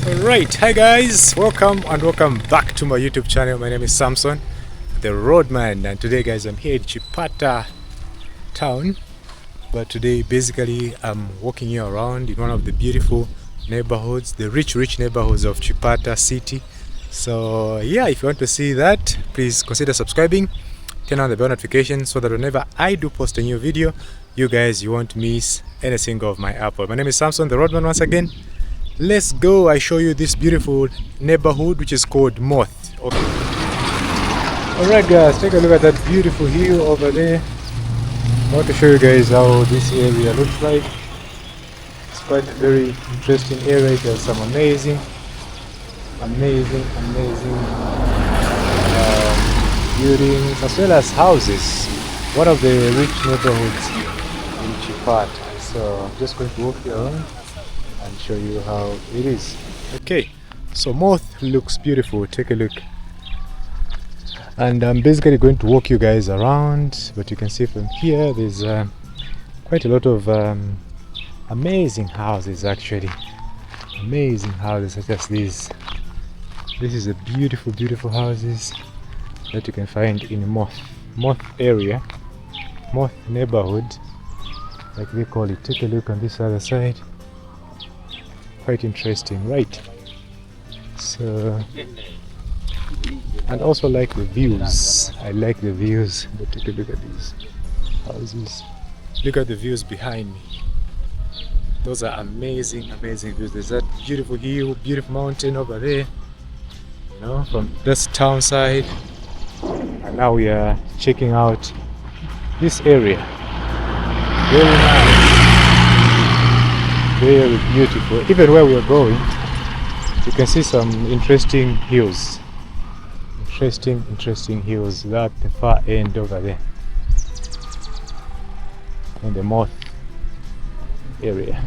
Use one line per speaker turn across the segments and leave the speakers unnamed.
Alright, hi guys, welcome back to my YouTube channel. My name is Samson, the Roadman, and today guys I'm here in Chipata town. But today basically I'm walking you around in one of the beautiful neighborhoods, the rich neighborhoods of Chipata city. So yeah, if you want to see that, please consider subscribing, turn on the bell notification so that whenever I do post a new video, you won't miss any single of my upload. My name is Samson, the Roadman once again. Let's go. I show you this beautiful neighborhood which is called Moth. Okay. Alright guys, take a look at that beautiful hill over there. I want to show you guys how this area looks like. It's quite a very interesting area. It has some amazing buildings as well as houses. One of the rich neighborhoods in Chipata. So I'm just going to walk you around and show you how it is. Okay, so Moth looks beautiful. Take a look. And I'm basically going to walk you guys around, but you can see from here there's quite a lot of amazing houses, actually. Amazing houses such as these. This is a beautiful houses that you can find in Moth area, Moth neighborhood, like they call it. Take a look on this other side. Quite interesting, right? So, and also like the views. I like the views. But take a look at these houses. Look at the views behind me. Those are amazing views. There's that beautiful hill, beautiful mountain over there, you know, from this town side. And now we are checking out this area. Very nice. Very beautiful. Even where we are going, you can see some interesting hills. Interesting hills. That the far end over there, in the Moth area.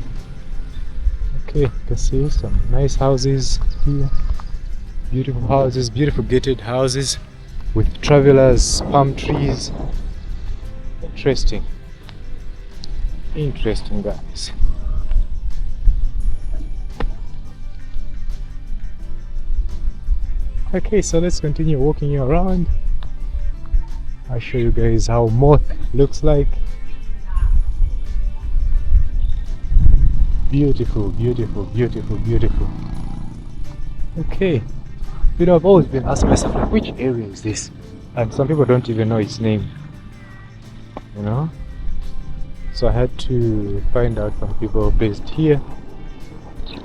Okay, you can see some nice houses here. Beautiful houses, beautiful gated houses with travelers, palm trees. Interesting guys. Okay, so let's continue walking you around. I'll show you guys how Moth looks like. Beautiful. Okay, you know, I've always been asking myself, like, which area is this? And some people don't even know its name, you know. So I had to find out from people based here, you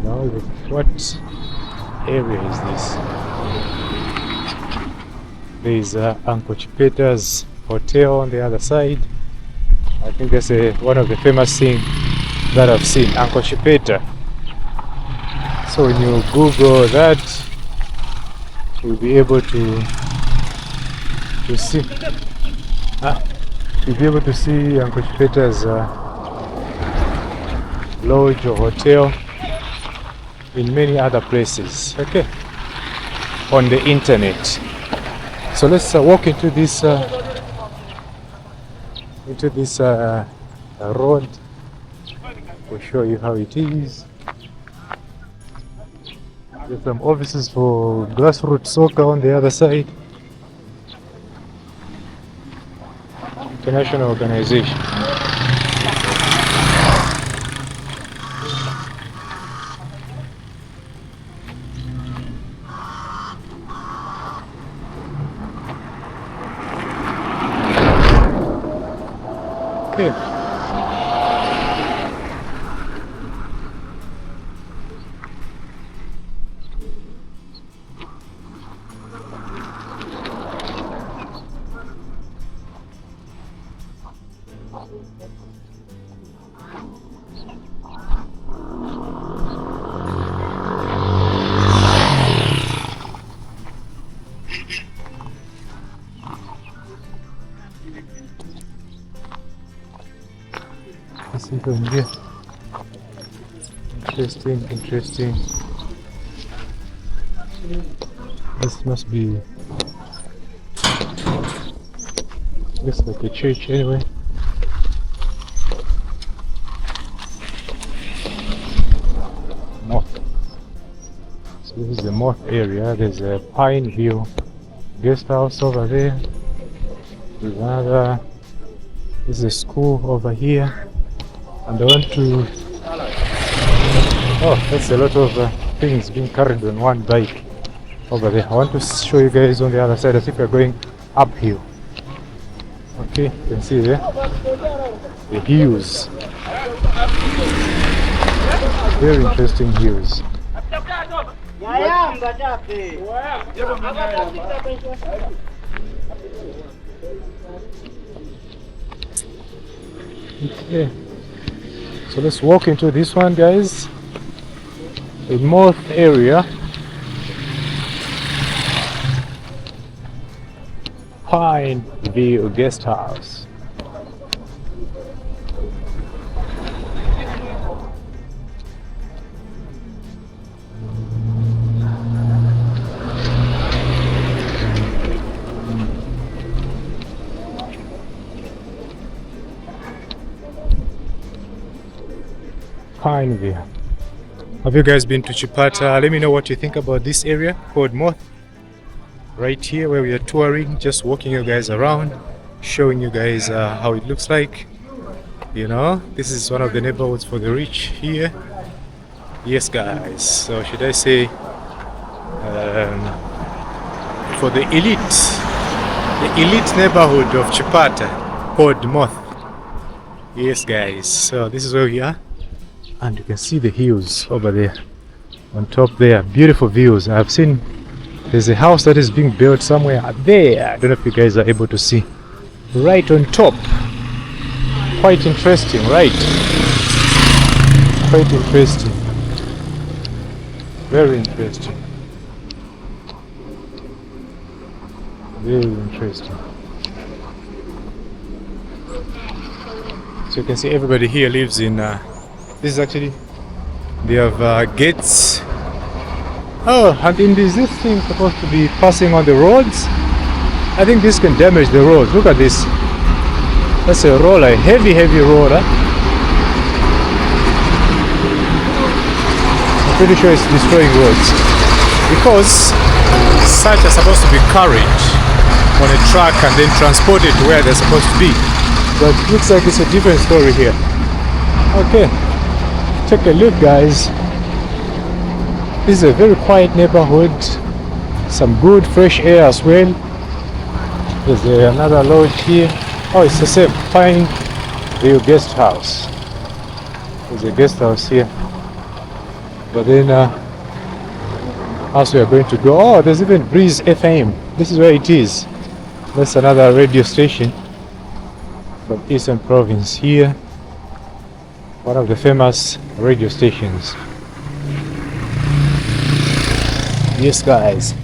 know, like, what area is this? There is Uncle Chipata's hotel on the other side. I think that's one of the famous things that I've seen, Uncle Chipata. So when you Google that, you'll be able to see. You'll be able to see Uncle Chipata's lodge or hotel in many other places, okay, on the internet. So let's walk into this road. We'll show you how it is. There's some offices for grassroots soccer on the other side. International organization. Okay. Let's see from here. Interesting. This must be, looks like a church anyway. This is the Moth area. There's a Pine View guest house over there. There's another. This is a school over here. And I want to. Oh, that's a lot of things being carried on one bike over there. I want to show you guys on the other side as if we're going uphill. Okay, you can see there the hues. Very interesting hues. Okay, so let's walk into this one, guys. The Moth area. Pine View Guest House. Pine View. Have you guys been to Chipata? Let me know what you think about this area called Moth. Right here where we are touring, just walking you guys around, showing you guys how it looks like. You know, this is one of the neighborhoods for the rich here. Yes, guys. So should I say for the elite neighborhood of Chipata called Moth. Yes, guys. So this is where we are, and you can see the hills over there on top there. Beautiful views. I've seen. There's a house that is being built somewhere there. I don't know if you guys are able to see. Right on top. Quite interesting, right? Quite interesting. Very interesting. Very interesting. So you can see everybody here lives in, this is actually, they have gates. Oh, and in this thing supposed to be passing on the roads. I think this can damage the roads. Look at this. That's a roller, heavy roller. I'm pretty sure it's destroying roads because such are supposed to be carried on a truck and then transported to where they're supposed to be. But it looks like it's a different story here. Okay, take a look, guys. This is a very quiet neighborhood, some good fresh air as well. There's another lodge here. Oh, it's the same Pine View Guest House. There's a guest house here. But then, as we are going to go, oh, there's even Breeze FM. This is where it is. That's another radio station from Eastern Province here. One of the famous radio stations. Yes, guys.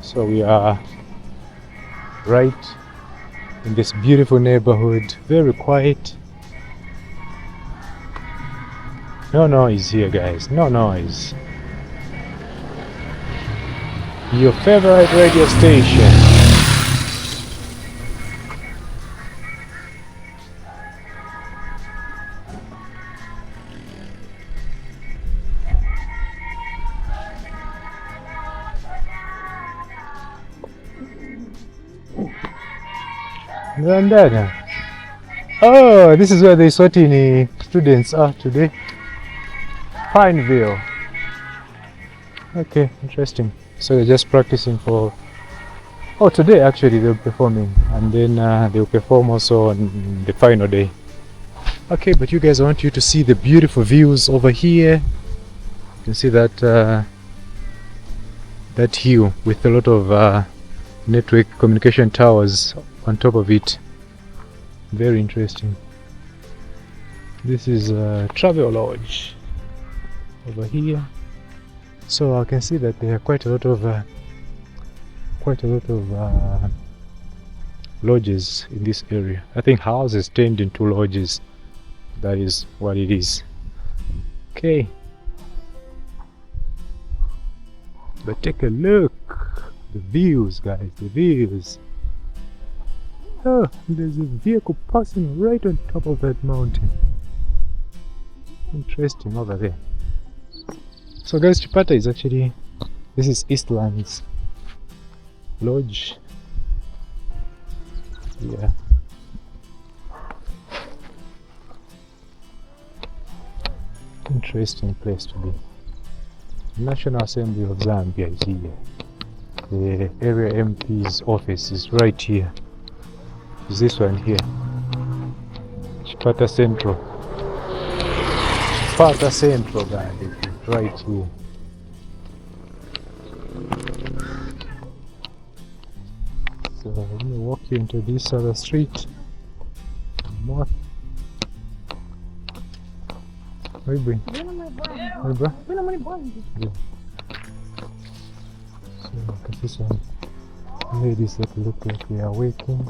So we are right in this beautiful neighborhood, very quiet. No noise here, guys. No noise. Your favorite radio station. Oh, this is where the Swatini students are today. Pineville. Okay, interesting. So they're just practicing for... Oh, today actually they're performing, and then they'll perform also on the final day. Okay, but you guys, I want you to see the beautiful views over here. You can see that that hill with a lot of network communication towers on top of it. Very interesting. This is a travel lodge over here. So I can see that there are quite a lot of lodges in this area. I think houses turned into lodges. That is what it is. Okay. But take a look. The views, guys, the views. Oh, there's a vehicle passing right on top of that mountain. Interesting over there. So guys, Chipata is actually, this is Eastlands Lodge. Yeah. Interesting place to be. National Assembly of Zambia is here. The area MP's office is right here. Is this one here. Chipata Central. Chipata Central, guys, is right here. So let me walk you into this other street. North. Oi, bem. Oi, bro. Yeah. So you can see some ladies that look like they are working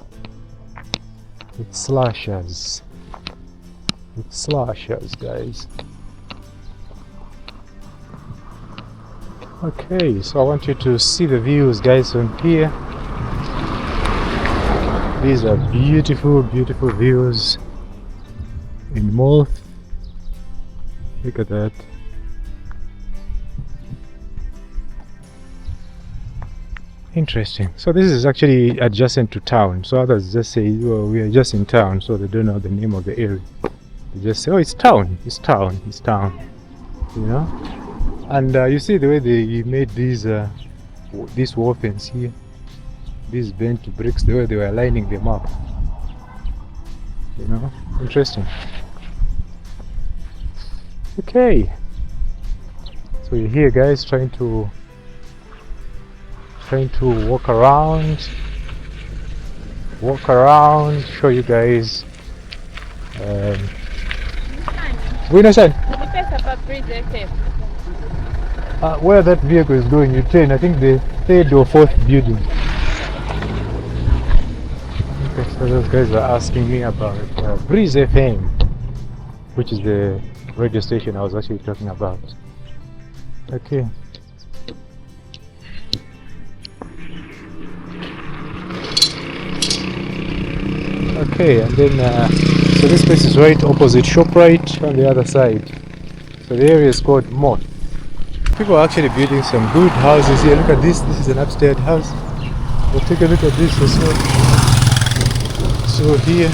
with slashers. With slashers, guys. Okay, so I want you to see the views, guys, from here. These are beautiful, beautiful views in Moth. Look at that. Interesting. So this is actually adjacent to town. So others just say, well, we are just in town, so they don't know the name of the area. They just say, oh, it's town, it's town, it's town. You know? And you see the way they made these wall fence here. These bent bricks, the way they were lining them up. You know? Interesting. Okay, so you're here, guys, trying to walk around, show you guys. Where that vehicle is going, you turn, I think the third or fourth building. Okay, so those guys are asking me about Breeze FM, which is the radio station I was actually talking about. Okay. Okay, and then so this place is right opposite ShopRite on the other side. So the area is called Moth. People are actually building some good houses here. Look at this. This is an upstairs house. But take a look at this as well. So here,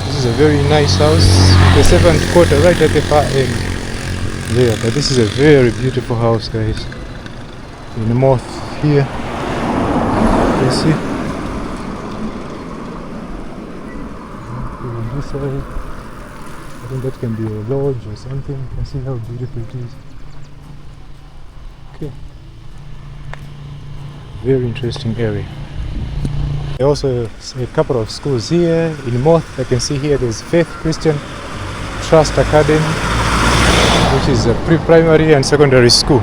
this is a very nice house. The seventh quarter right at the far end there. But this is a very beautiful house, guys. In the Moth here. You see? On this side, I think that can be a lodge or something. You can see how beautiful it is. Okay. Very interesting area. There are also a couple of schools here in Moth. I can see here there's Faith Christian Trust Academy, which is a pre-primary and secondary school.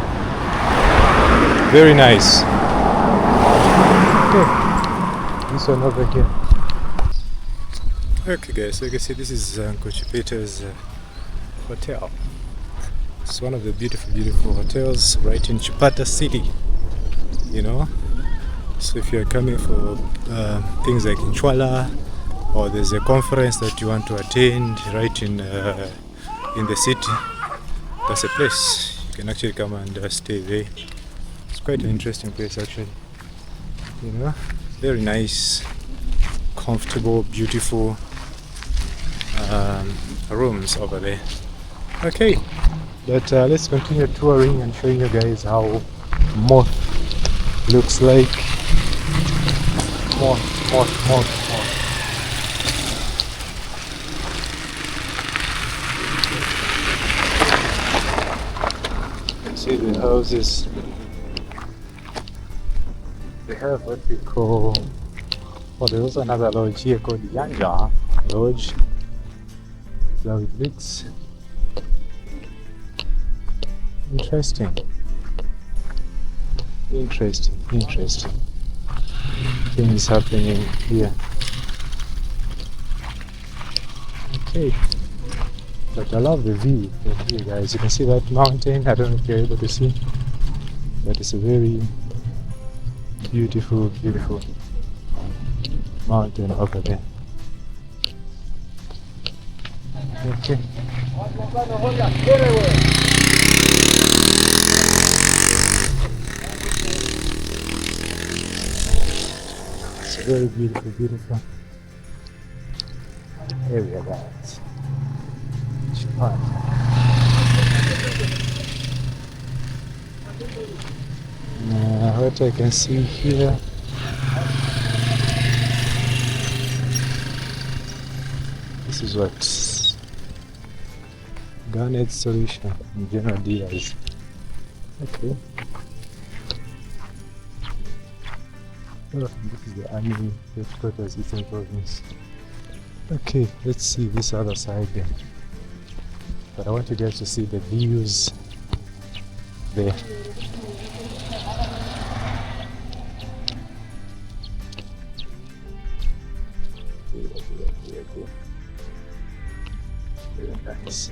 Very nice. Okay, this one over here. Okay guys, so you can see this is Uncle Chipata's hotel. It's one of the beautiful hotels right in Chipata City, you know. So if you're coming for things like in Chwala, or there's a conference that you want to attend right in the city, that's a place you can actually come and stay there. It's quite an interesting place actually, you know. Very nice, comfortable, beautiful rooms over there. Okay, but let's continue touring and showing you guys how Moth looks like. Moth. See the houses. They have what we call, oh, there's also another lodge here called Yanja Lodge. That's how it looks. Interesting. Things happening here. Okay. But I love the view from here, guys. You can see that mountain. I don't know if you're able to see, but it's a very beautiful mountain over there. Okay. Very beautiful, beautiful area, guys. Chipata. What I can see here, this is what garnet solution in general dealers. Okay. Oh, this is the army headquarters, Eastern Province. Okay, let's see this other side then. But I want you guys to see the views there. Very nice.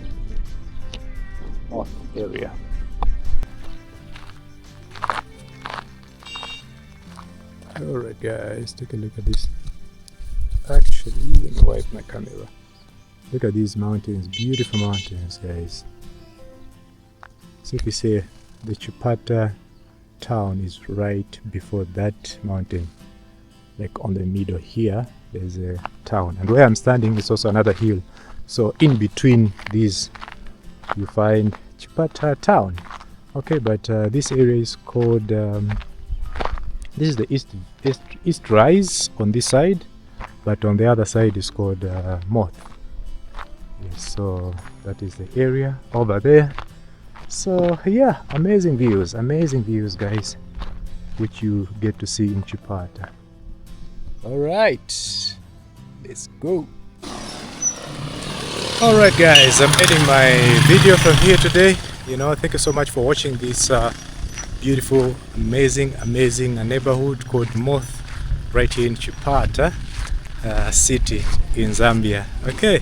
Oh, area. Alright guys, take a look at this. Actually, let me wipe my camera. Look at these mountains, beautiful mountains, guys. So if you say the Chipata town is right before that mountain, like on the middle here, there's a town. And where I'm standing is also another hill. So in between these, you find Chipata town. Okay, but this area is called, this is the east rise on this side, but on the other side is called Moth. Yes, so that is the area over there. So yeah, amazing views guys, which you get to see in Chipata. All right, let's go. All right guys, I'm ending my video from here today. Thank you so much for watching this beautiful, amazing neighborhood called Moth, right here in Chipata city in Zambia. Okay,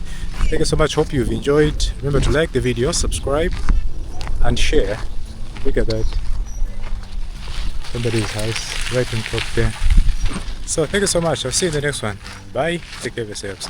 thank you so much. Hope you've enjoyed. Remember to like the video, subscribe and share. Look at that, somebody's house right on top there. So thank you so much. I'll see you in the next one. Bye, take care of yourselves.